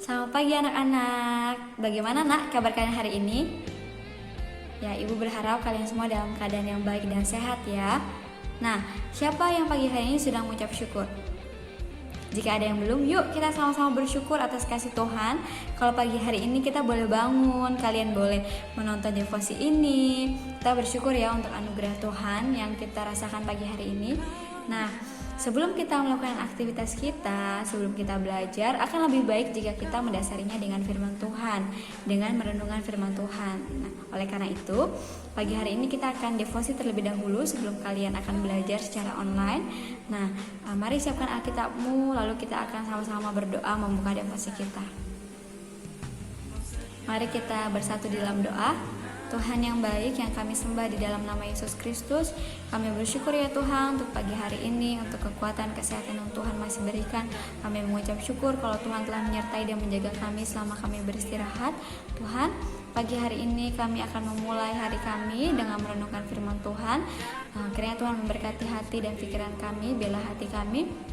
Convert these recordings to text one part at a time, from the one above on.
Selamat pagi anak-anak. Bagaimana nak kabar kalian hari ini? Ya, ibu berharap kalian semua dalam keadaan yang baik dan sehat ya. Nah, siapa yang pagi hari ini sedang mengucap syukur? Jika ada yang belum, yuk kita sama-sama bersyukur atas kasih Tuhan. Kalau pagi hari ini kita boleh bangun, kalian boleh menonton devosi ini. Kita bersyukur ya untuk anugerah Tuhan yang kita rasakan pagi hari ini. Nah, sebelum kita melakukan aktivitas kita, sebelum kita belajar, akan lebih baik jika kita mendasarinya dengan firman Tuhan, dengan merenungkan firman Tuhan. Nah, oleh karena itu, pagi hari ini kita akan devosi terlebih dahulu sebelum kalian akan belajar secara online. Nah, mari siapkan Alkitabmu, lalu kita akan sama-sama berdoa membuka devosi kita. Mari kita bersatu di dalam doa. Tuhan yang baik yang kami sembah di dalam nama Yesus Kristus, kami bersyukur ya Tuhan untuk pagi hari ini, untuk kekuatan kesehatan yang Tuhan masih berikan. Kami mengucap syukur kalau Tuhan telah menyertai dan menjaga kami selama kami beristirahat. Tuhan, pagi hari ini kami akan memulai hari kami dengan merenungkan firman Tuhan. Kiranya Tuhan memberkati hati dan pikiran kami, biarlah hati kami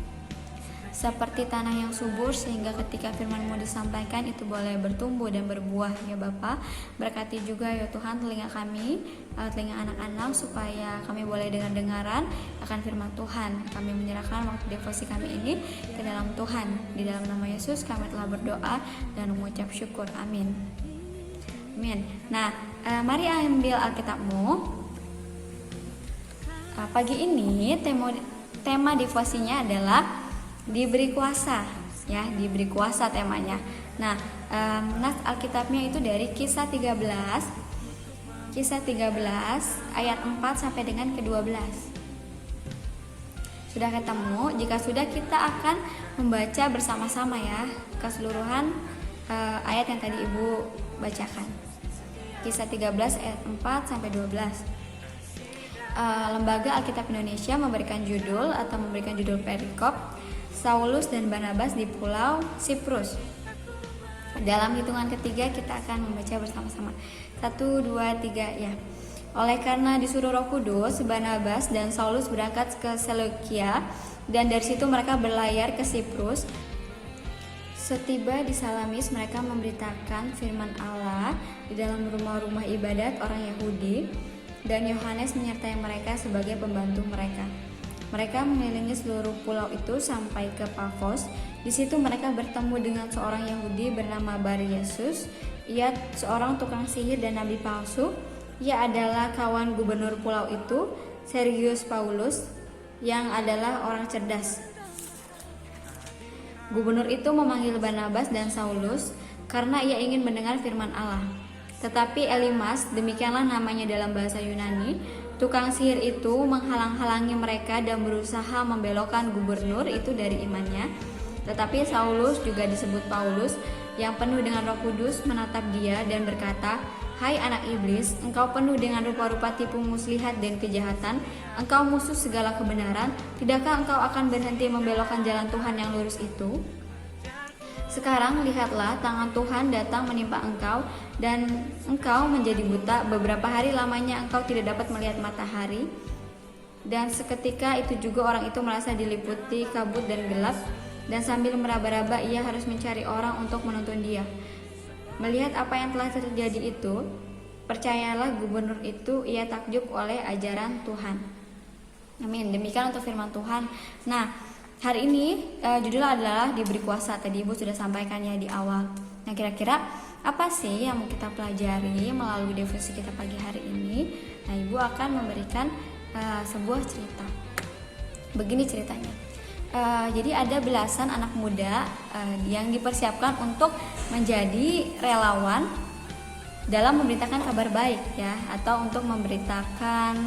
seperti tanah yang subur, sehingga ketika firman-Mu disampaikan itu boleh bertumbuh dan berbuah ya Bapa. Berkati juga ya Tuhan telinga kami, telinga anak-anak, supaya kami boleh dengar-dengaran akan firman Tuhan. Kami menyerahkan waktu devosi kami ini ke dalam Tuhan. Di dalam nama Yesus kami telah berdoa dan mengucap syukur. Amin. Amin. Nah, mari ambil Alkitabmu. Pagi ini tema devosinya adalah diberi kuasa, ya, diberi kuasa temanya. Nah, nas Alkitabnya itu dari Kisah 13 ayat 4 sampai dengan ke-12. Sudah ketemu? Jika sudah, kita akan membaca bersama-sama ya keseluruhan ayat yang tadi Ibu bacakan. Kisah 13 ayat 4 sampai 12. Lembaga Alkitab Indonesia memberikan judul perikop Saulus dan Barnabas di Pulau Siprus. Dalam hitungan ketiga kita akan membaca bersama-sama. 1, 2, 3 ya. Oleh karena disuruh Roh Kudus, Barnabas dan Saulus berangkat ke Seleukia, dan dari situ mereka berlayar ke Siprus. Setiba di Salamis, mereka memberitakan firman Allah di dalam rumah-rumah ibadat orang Yahudi, dan Yohanes menyertai mereka sebagai pembantu mereka. Mereka mengelilingi seluruh pulau itu sampai ke Pafos. Di situ mereka bertemu dengan seorang Yahudi bernama Bar-Yesus. Ia seorang tukang sihir dan nabi palsu. Ia adalah kawan gubernur pulau itu, Sergius Paulus, yang adalah orang cerdas. Gubernur itu memanggil Barnabas dan Saulus karena ia ingin mendengar firman Allah. Tetapi Elimas, demikianlah namanya dalam bahasa Yunani, tukang sihir itu menghalang-halangi mereka dan berusaha membelokkan gubernur itu dari imannya. Tetapi Saulus, juga disebut Paulus, yang penuh dengan Roh Kudus, menatap dia dan berkata, "Hai anak iblis, engkau penuh dengan rupa-rupa tipu muslihat dan kejahatan, engkau musuh segala kebenaran, tidakkah engkau akan berhenti membelokkan jalan Tuhan yang lurus itu? Sekarang lihatlah, tangan Tuhan datang menimpa engkau, dan engkau menjadi buta. Beberapa hari lamanya engkau tidak dapat melihat matahari." Dan seketika itu juga orang itu merasa diliputi kabut dan gelap, dan sambil meraba-raba ia harus mencari orang untuk menuntun dia. Melihat apa yang telah terjadi itu, percayalah gubernur itu, ia takjub oleh ajaran Tuhan. Amin. Demikian untuk firman Tuhan. Nah, hari ini judulnya adalah diberi kuasa. Tadi Ibu sudah sampaikan ya di awal. Nah, kira-kira apa sih yang mau kita pelajari melalui devosi kita pagi hari ini? Nah, Ibu akan memberikan sebuah cerita. Begini ceritanya. Jadi ada belasan anak muda yang dipersiapkan untuk menjadi relawan dalam memberitakan kabar baik ya, atau untuk memberitakan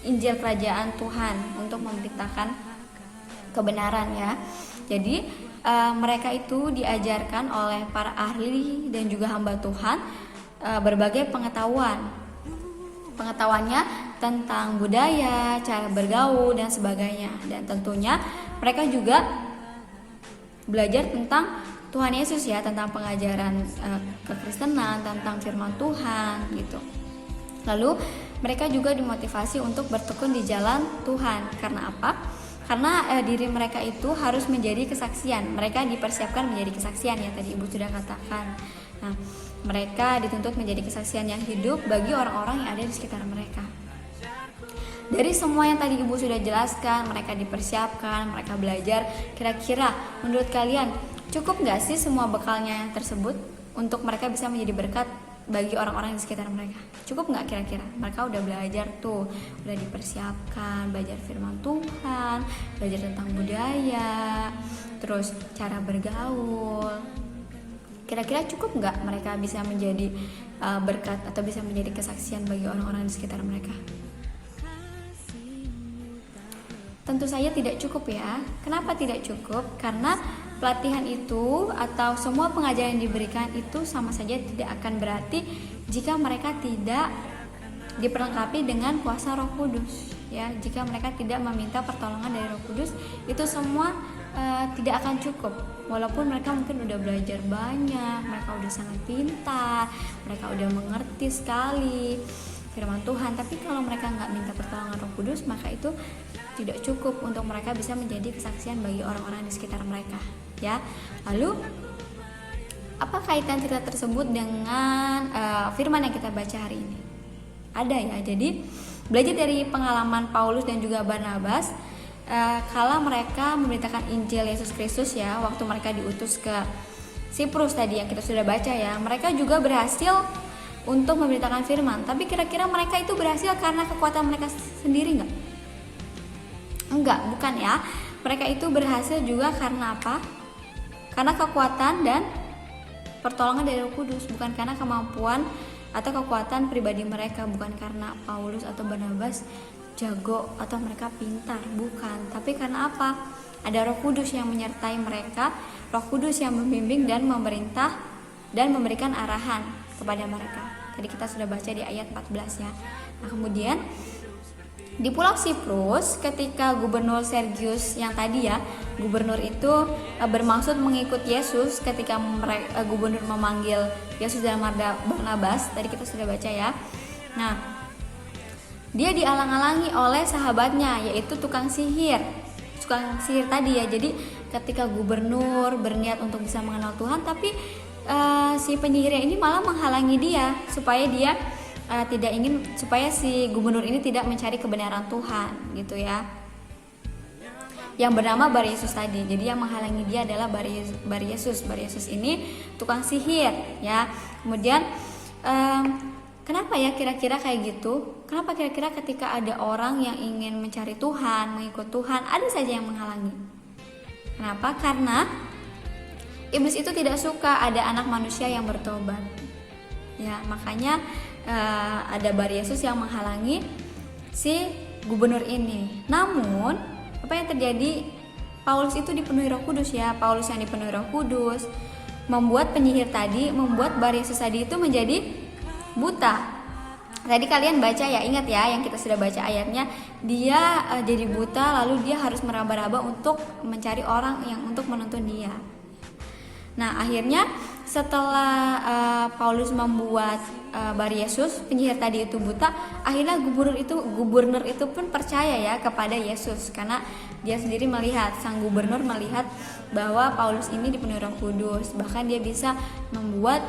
Injil Kerajaan Tuhan, untuk memberitakan kebenaran ya. Jadi mereka itu diajarkan oleh para ahli dan juga hamba Tuhan berbagai pengetahuannya tentang budaya, cara bergaul dan sebagainya. Dan tentunya mereka juga belajar tentang Tuhan Yesus ya, tentang pengajaran kekristenan, tentang firman Tuhan gitu. Lalu mereka juga dimotivasi untuk bertekun di jalan Tuhan. Karena apa? Karena diri mereka itu harus menjadi kesaksian. Mereka dipersiapkan menjadi kesaksian ya, tadi Ibu sudah katakan. Nah, mereka dituntut menjadi kesaksian yang hidup bagi orang-orang yang ada di sekitar mereka. Dari semua yang tadi Ibu sudah jelaskan, mereka dipersiapkan, mereka belajar. Kira-kira menurut kalian cukup gak sih semua bekalnya tersebut untuk mereka bisa menjadi berkat bagi orang-orang di sekitar mereka? Cukup gak kira-kira? Mereka udah belajar tuh, udah dipersiapkan, belajar firman Tuhan, belajar tentang budaya, terus cara bergaul. Kira-kira cukup gak mereka bisa menjadi berkat atau bisa menjadi kesaksian bagi orang-orang di sekitar mereka? Tentu saja tidak cukup ya. Kenapa tidak cukup? Karena pelatihan itu atau semua pengajaran yang diberikan itu sama saja tidak akan berarti jika mereka tidak diperlengkapi dengan kuasa Roh Kudus ya. Jika mereka tidak meminta pertolongan dari Roh Kudus, itu semua tidak akan cukup. Walaupun mereka mungkin udah belajar banyak, mereka udah sangat pintar, mereka udah mengerti sekali firman Tuhan, tapi kalau mereka nggak minta pertolongan Roh Kudus, maka itu tidak cukup untuk mereka bisa menjadi kesaksian bagi orang-orang di sekitar mereka ya. Lalu apa kaitan cerita tersebut dengan firman yang kita baca hari ini? Ada ya. Jadi belajar dari pengalaman Paulus dan juga Barnabas kala mereka memberitakan Injil Yesus Kristus ya, waktu mereka diutus ke Siprus tadi yang kita sudah baca ya. Mereka juga berhasil untuk memberitakan firman. Tapi kira-kira mereka itu berhasil karena kekuatan mereka sendiri nggak? Enggak, bukan ya. Mereka itu berhasil juga karena apa? Karena kekuatan dan pertolongan dari Roh Kudus, bukan karena kemampuan atau kekuatan pribadi mereka, bukan karena Paulus atau Barnabas jago atau mereka pintar, bukan. Tapi karena apa? Ada Roh Kudus yang menyertai mereka, Roh Kudus yang membimbing dan memerintah dan memberikan arahan kepada mereka. Tadi kita sudah baca di ayat 14 ya. Nah, kemudian di Pulau Siprus, ketika Gubernur Sergius yang tadi ya, gubernur itu bermaksud mengikut Yesus ketika gubernur memanggil Yesus dan Barnabas, tadi kita sudah baca ya. Nah, dia dialang-alangi oleh sahabatnya, yaitu tukang sihir tadi ya. Jadi ketika gubernur berniat untuk bisa mengenal Tuhan, tapi si penyihirnya ini malah menghalangi dia supaya dia tidak ingin, supaya si gubernur ini tidak mencari kebenaran Tuhan gitu ya, yang bernama Bar Yesus tadi. Jadi yang menghalangi dia adalah Bar Yesus ini tukang sihir ya. Kemudian kenapa ya kira-kira kayak gitu? Kenapa kira-kira ketika ada orang yang ingin mencari Tuhan, mengikut Tuhan, ada saja yang menghalangi? Kenapa? Karena iblis itu tidak suka ada anak manusia yang bertobat ya. Makanya ada Bar Yesus yang menghalangi si gubernur ini. Namun apa yang terjadi? Paulus itu dipenuhi Roh Kudus ya. Paulus yang dipenuhi Roh Kudus membuat penyihir tadi, membuat Bar Yesus tadi itu menjadi buta. Tadi kalian baca ya, ingat ya yang kita sudah baca ayatnya, dia jadi buta, lalu dia harus meraba-raba untuk mencari orang yang untuk menuntun dia. Nah, akhirnya setelah Paulus membuat Bar Yesus, penyihir tadi itu buta, akhirnya gubernur itu pun percaya ya kepada Yesus, karena dia sendiri melihat, sang gubernur melihat bahwa Paulus ini dipenuhi Roh Kudus. Bahkan dia bisa membuat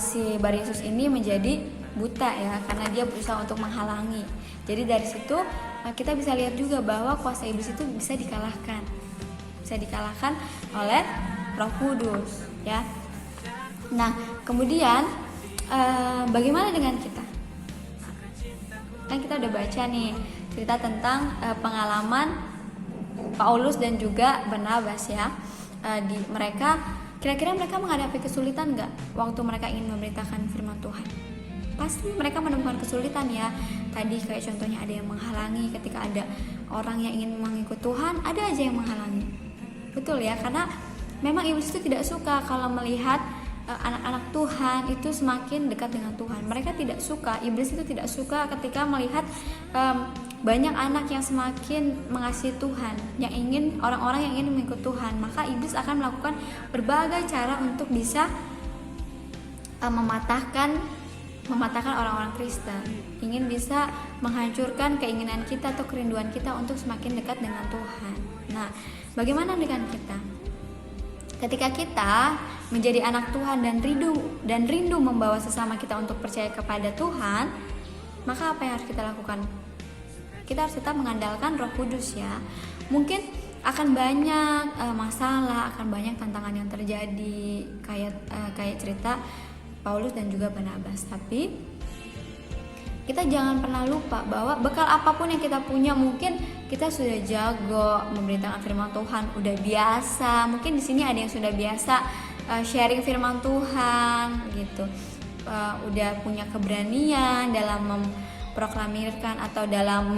si Bar Yesus ini menjadi buta ya, karena dia berusaha untuk menghalangi. Jadi dari situ kita bisa lihat juga bahwa kuasa iblis itu bisa dikalahkan oleh Roh Kudus ya. Nah, kemudian bagaimana dengan kita? Kan kita udah baca nih cerita tentang pengalaman Paulus dan juga Barnabas ya. Kira-kira mereka menghadapi kesulitan nggak waktu mereka ingin memberitakan firman Tuhan? Pasti mereka menemukan kesulitan ya. Tadi kayak contohnya ada yang menghalangi, ketika ada orang yang ingin mengikut Tuhan, ada aja yang menghalangi. Betul ya, karena memang iblis itu tidak suka kalau melihat anak-anak Tuhan itu semakin dekat dengan Tuhan. Mereka tidak suka, iblis itu tidak suka ketika melihat banyak anak yang semakin mengasihi Tuhan, yang ingin orang-orang yang ingin mengikut Tuhan. Maka iblis akan melakukan berbagai cara untuk bisa mematahkan mematahkan orang-orang Kristen, ingin bisa menghancurkan keinginan kita atau kerinduan kita untuk semakin dekat dengan Tuhan. Nah, bagaimana dengan kita? Ketika kita menjadi anak Tuhan dan rindu membawa sesama kita untuk percaya kepada Tuhan, maka apa yang harus kita lakukan? Kita harus tetap mengandalkan Roh Kudus ya. Mungkin akan banyak masalah, akan banyak tantangan yang terjadi kayak cerita Paulus dan juga Barnabas. Tapi kita jangan pernah lupa bahwa bekal apapun yang kita punya, mungkin kita sudah jago memberitakan firman Tuhan, udah biasa. Mungkin di sini ada yang sudah biasa sharing firman Tuhan gitu. Udah punya keberanian dalam memproklamirkan atau dalam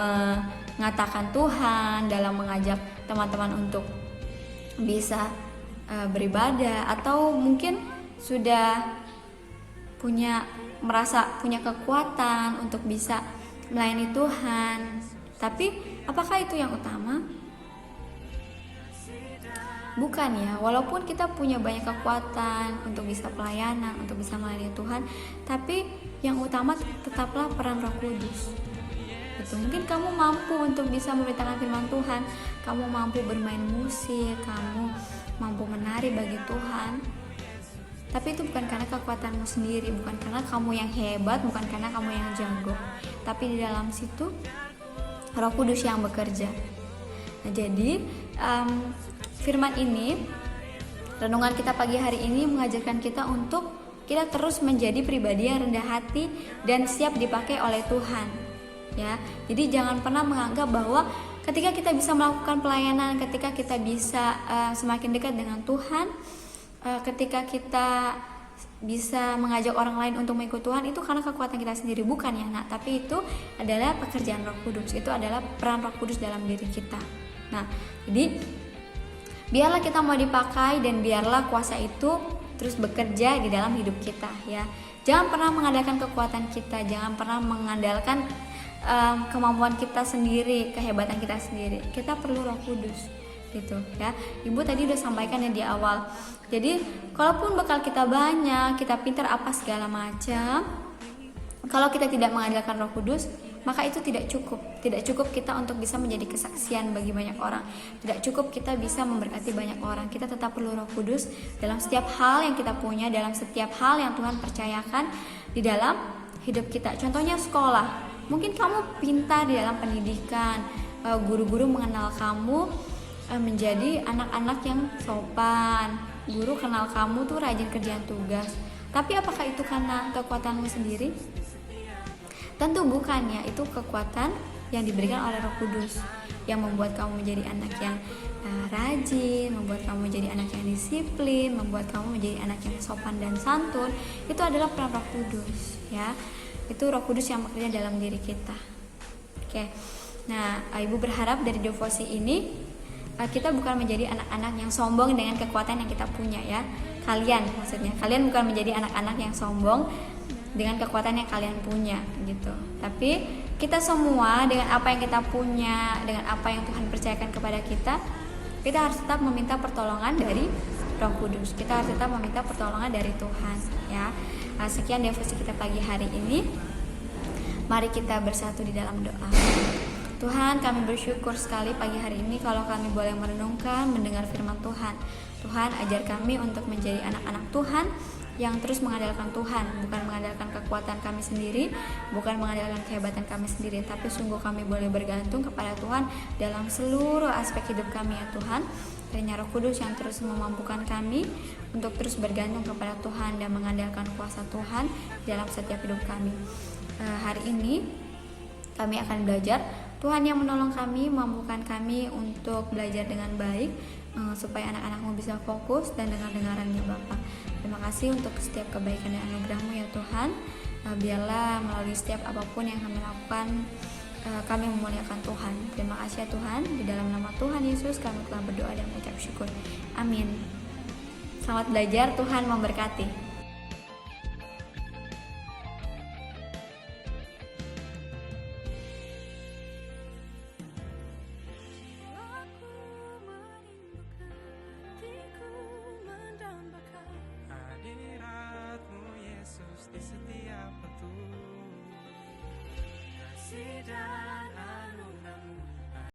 mengatakan Tuhan, dalam mengajak teman-teman untuk bisa beribadah, atau mungkin sudah merasa punya kekuatan untuk bisa melayani Tuhan. Tapi apakah itu yang utama? Bukan ya. Walaupun kita punya banyak kekuatan untuk bisa pelayanan, untuk bisa melayani Tuhan, tapi yang utama tetaplah peran Roh Kudus. Betul. Mungkin kamu mampu untuk bisa memberitakan firman Tuhan, kamu mampu bermain musik, kamu mampu menari bagi Tuhan. Tapi itu bukan karena kekuatanmu sendiri, bukan karena kamu yang hebat, bukan karena kamu yang jago. Tapi di dalam situ Roh Kudus yang bekerja. Nah, jadi firman ini, renungan kita pagi hari ini mengajarkan kita untuk kita terus menjadi pribadi yang rendah hati dan siap dipakai oleh Tuhan. Ya, jadi jangan pernah menganggap bahwa ketika kita bisa melakukan pelayanan, ketika kita bisa semakin dekat dengan Tuhan, ketika kita bisa mengajak orang lain untuk mengikut Tuhan, itu karena kekuatan kita sendiri, bukan ya nak, tapi itu adalah pekerjaan Roh Kudus, itu adalah peran Roh Kudus dalam diri kita. Nah, jadi biarlah kita mau dipakai dan biarlah kuasa itu terus bekerja di dalam hidup kita ya. Jangan pernah mengandalkan kekuatan kita, jangan pernah mengandalkan kemampuan kita sendiri, kehebatan kita sendiri. Kita perlu Roh Kudus gitu ya. Ibu tadi udah sampaikan ya di awal. Jadi kalaupun bekal kita banyak, kita pintar apa segala macam, kalau kita tidak mengandalkan Roh Kudus, maka itu tidak cukup. Tidak cukup kita untuk bisa menjadi kesaksian bagi banyak orang. Tidak cukup kita bisa memberkati banyak orang. Kita tetap perlu Roh Kudus dalam setiap hal yang kita punya, dalam setiap hal yang Tuhan percayakan di dalam hidup kita. Contohnya sekolah. Mungkin kamu pintar di dalam pendidikan, guru-guru mengenal kamu menjadi anak-anak yang sopan, guru kenal kamu tuh rajin kerjaan tugas. Tapi apakah itu karena kekuatanmu sendiri? Tentu bukan ya, itu kekuatan yang diberikan oleh Roh Kudus yang membuat kamu menjadi anak yang rajin, membuat kamu menjadi anak yang disiplin, membuat kamu menjadi anak yang sopan dan santun. Itu adalah peran Roh Kudus ya. Itu Roh Kudus yang bekerja dalam diri kita. Oke. Nah, Ibu berharap dari devosi ini kita bukan menjadi anak-anak yang sombong dengan kekuatan yang kita punya ya. Kalian bukan menjadi anak-anak yang sombong dengan kekuatan yang kalian punya gitu. Tapi kita semua dengan apa yang kita punya, dengan apa yang Tuhan percayakan kepada kita harus tetap meminta pertolongan dari Roh Kudus. Kita harus tetap meminta pertolongan dari Tuhan ya. Sekian devosi kita pagi hari ini. Mari kita bersatu di dalam doa. Tuhan, kami bersyukur sekali pagi hari ini kalau kami boleh merenungkan, mendengar firman Tuhan. Tuhan, ajar kami untuk menjadi anak-anak Tuhan yang terus mengandalkan Tuhan, bukan mengandalkan kekuatan kami sendiri, bukan mengandalkan kehebatan kami sendiri, tapi sungguh kami boleh bergantung kepada Tuhan dalam seluruh aspek hidup kami ya Tuhan. Kiranya Roh Kudus yang terus memampukan kami untuk terus bergantung kepada Tuhan dan mengandalkan kuasa Tuhan dalam setiap hidup kami. Hari ini kami akan belajar, Tuhan yang menolong kami, memampukan kami untuk belajar dengan baik, supaya anak-anakmu bisa fokus dan dengar-dengarannya Bapa. Terima kasih untuk setiap kebaikan dan anugerah-Mu ya Tuhan. Biarlah melalui setiap apapun yang kami lakukan, kami memuliakan Tuhan. Terima kasih ya Tuhan. Di dalam nama Tuhan Yesus kami telah berdoa dan mengucap syukur. Amin. Selamat belajar, Tuhan memberkati.